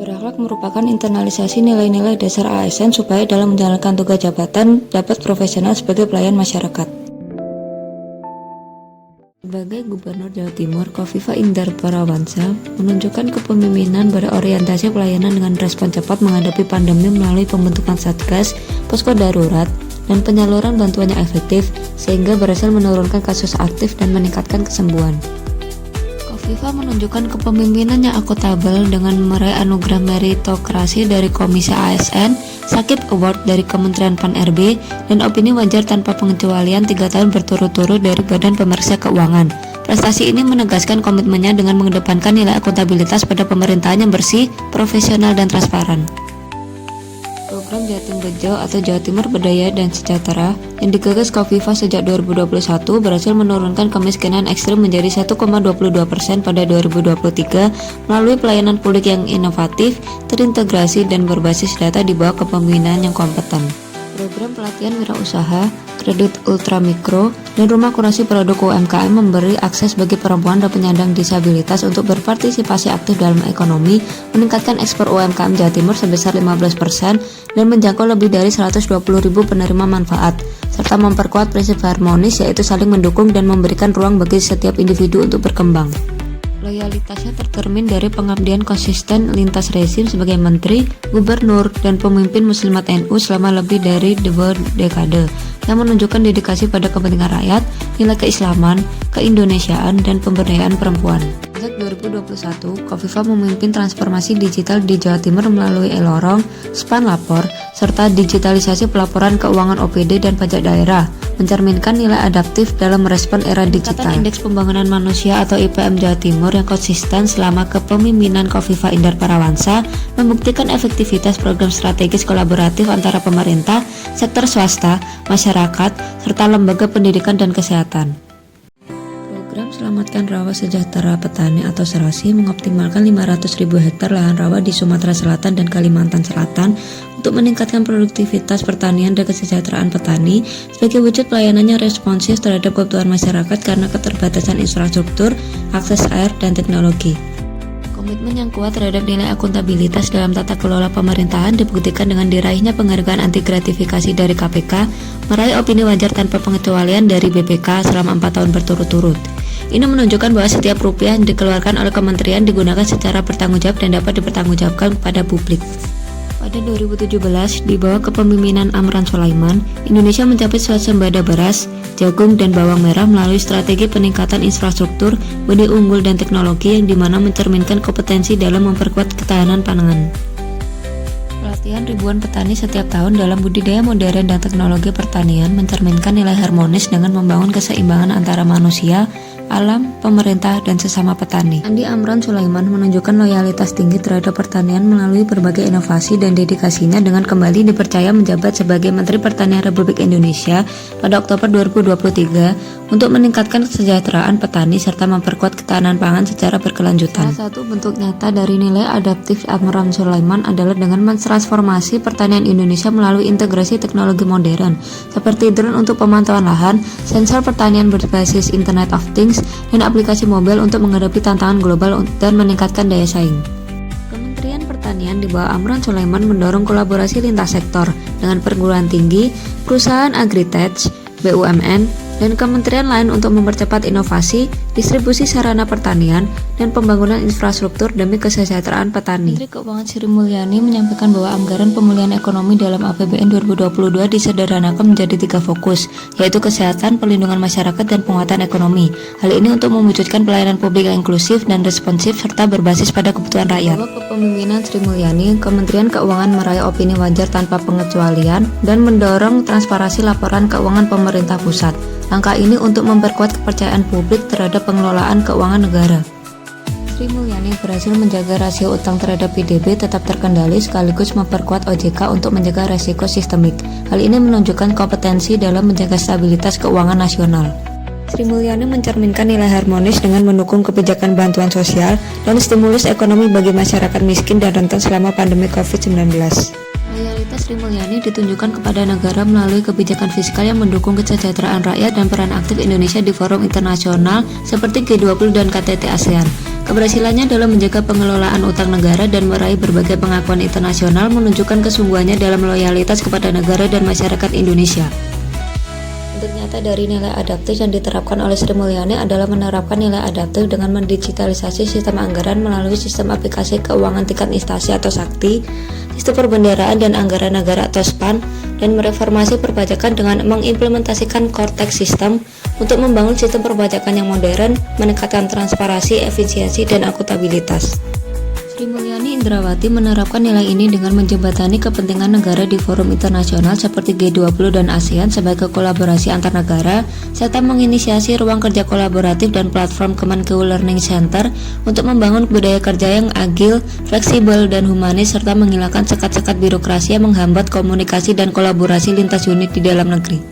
Berakhlak merupakan internalisasi nilai-nilai dasar ASN supaya dalam menjalankan tugas jabatan dapat profesional sebagai pelayan masyarakat. Sebagai Gubernur Jawa Timur, Kofifa Indar Parawansa menunjukkan kepemimpinan berorientasi pelayanan dengan respon cepat menghadapi pandemi melalui pembentukan satgas, posko darurat, dan penyaluran bantuan yang efektif sehingga berhasil menurunkan kasus aktif dan meningkatkan kesembuhan. Kofifa menunjukkan kepemimpinan yang akuntabel dengan meraih anugerah meritokrasi dari Komisi ASN, Sakit Award dari Kementerian Pan-RB, dan opini wajar tanpa pengecualian 3 tahun berturut-turut dari Badan Pemeriksa Keuangan. Prestasi ini menegaskan komitmennya dengan mengedepankan nilai akuntabilitas pada pemerintahan yang bersih, profesional, dan transparan. Program Jatim Bejo atau Jawa Timur Berdaya dan Sejahtera yang digagas Kofifa sejak 2021 berhasil menurunkan kemiskinan ekstrim menjadi 1,22% pada 2023 melalui pelayanan publik yang inovatif, terintegrasi, dan berbasis data di bawah kepemimpinan yang kompeten. Program pelatihan wirausaha, kredit ultramikro, dan rumah kurasi produk UMKM memberi akses bagi perempuan dan penyandang disabilitas untuk berpartisipasi aktif dalam ekonomi, meningkatkan ekspor UMKM Jawa Timur sebesar 15% dan menjangkau lebih dari 120.000 penerima manfaat, serta memperkuat prinsip harmonis yaitu saling mendukung dan memberikan ruang bagi setiap individu untuk berkembang. Loyalitasnya tercermin dari pengabdian konsisten lintas rezim sebagai menteri, gubernur, dan pemimpin muslimat NU selama lebih dari 2 dekade, yang menunjukkan dedikasi pada kepentingan rakyat, nilai keislaman, keindonesiaan, dan pemberdayaan perempuan. Sejak 2021, Kofifa memimpin transformasi digital di Jawa Timur melalui e-lorong, Span Lapor, serta digitalisasi pelaporan keuangan OPD dan pajak daerah, mencerminkan nilai adaptif dalam merespon era digital. Indeks Pembangunan Manusia atau IPM Jawa Timur yang konsisten selama kepemimpinan Kofifa Indar Parawansa membuktikan efektivitas program strategis kolaboratif antara pemerintah, sektor swasta, masyarakat, serta lembaga pendidikan dan kesehatan. Program Selamatkan Rawa Sejahtera Petani atau Serasi mengoptimalkan 500.000 hektar lahan rawa di Sumatera Selatan dan Kalimantan Selatan untuk meningkatkan produktivitas pertanian dan kesejahteraan petani sebagai wujud pelayanannya responsif terhadap kebutuhan masyarakat karena keterbatasan infrastruktur, akses air, dan teknologi. Komitmen yang kuat terhadap nilai akuntabilitas dalam tata kelola pemerintahan dibuktikan dengan diraihnya penghargaan anti gratifikasi dari KPK, meraih opini wajar tanpa pengecualian dari BPK selama 4 tahun berturut-turut. Ini menunjukkan bahwa setiap rupiah yang dikeluarkan oleh kementerian digunakan secara bertanggung jawab dan dapat dipertanggungjawabkan kepada publik. Pada 2017, di bawah kepemimpinan Amran Sulaiman, Indonesia mencapai swasembada beras, jagung, dan bawang merah melalui strategi peningkatan infrastruktur, benih unggul, dan teknologi yang dimana mencerminkan kompetensi dalam memperkuat ketahanan pangan. Pelatihan ribuan petani setiap tahun dalam budidaya modern dan teknologi pertanian mencerminkan nilai harmonis dengan membangun keseimbangan antara manusia, alam, pemerintah, dan sesama petani. Andi Amran Sulaiman menunjukkan loyalitas tinggi terhadap pertanian melalui berbagai inovasi dan dedikasinya dengan kembali dipercaya menjabat sebagai Menteri Pertanian Republik Indonesia pada Oktober 2023 untuk meningkatkan kesejahteraan petani serta memperkuat ketahanan pangan secara berkelanjutan. Salah satu bentuk nyata dari nilai adaptif Amran Sulaiman adalah dengan mentransformasi pertanian Indonesia melalui integrasi teknologi modern seperti drone untuk pemantauan lahan, sensor pertanian berbasis Internet of Things, dan aplikasi mobile untuk menghadapi tantangan global dan meningkatkan daya saing. Kementerian Pertanian di bawah Amran Sulaiman mendorong kolaborasi lintas sektor dengan perguruan tinggi, perusahaan agritech, BUMN, dan kementerian lain untuk mempercepat inovasi, distribusi sarana pertanian, dan pembangunan infrastruktur demi kesejahteraan petani. Menteri Keuangan Sri Mulyani menyampaikan bahwa anggaran pemulihan ekonomi dalam APBN 2022 disederhanakan menjadi 3 fokus, yaitu kesehatan, perlindungan masyarakat, dan penguatan ekonomi. Hal ini untuk mewujudkan pelayanan publik yang inklusif dan responsif serta berbasis pada kebutuhan rakyat. Bahwa kepemimpinan Sri Mulyani, Kementerian Keuangan meraih opini wajar tanpa pengecualian dan mendorong transparansi laporan keuangan pemerintah pusat. Langkah ini untuk memperkuat kepercayaan publik terhadap pengelolaan keuangan negara. Sri Mulyani berhasil menjaga rasio utang terhadap PDB tetap terkendali sekaligus memperkuat OJK untuk menjaga risiko sistemik. Hal ini menunjukkan kompetensi dalam menjaga stabilitas keuangan nasional. Sri Mulyani mencerminkan nilai harmonis dengan mendukung kebijakan bantuan sosial dan stimulus ekonomi bagi masyarakat miskin dan rentan selama pandemi COVID-19. Loyalitas Sri Mulyani ditunjukkan kepada negara melalui kebijakan fiskal yang mendukung kesejahteraan rakyat dan peran aktif Indonesia di forum internasional seperti G20 dan KTT ASEAN. Keberhasilannya dalam menjaga pengelolaan utang negara dan meraih berbagai pengakuan internasional menunjukkan kesungguhannya dalam loyalitas kepada negara dan masyarakat Indonesia. Bentuk nyata dari nilai adaptif yang diterapkan oleh Sri Mulyani adalah menerapkan nilai adaptif dengan mendigitalisasi sistem anggaran melalui sistem aplikasi keuangan tingkat instansi atau SAKTI, sistem perbendaharaan dan anggaran negara atau SPAN, dan mereformasi perpajakan dengan mengimplementasikan core tax system untuk membangun sistem perpajakan yang modern, meningkatkan transparansi, efisiensi, dan akuntabilitas. Sri Mulyani Indrawati menerapkan nilai ini dengan menjembatani kepentingan negara di forum internasional seperti G20 dan ASEAN sebagai kolaborasi antar negara, serta menginisiasi ruang kerja kolaboratif dan platform Kemenkeu Learning Center untuk membangun budaya kerja yang agil, fleksibel, dan humanis, serta menghilangkan sekat-sekat birokrasi yang menghambat komunikasi dan kolaborasi lintas unit di dalam negeri.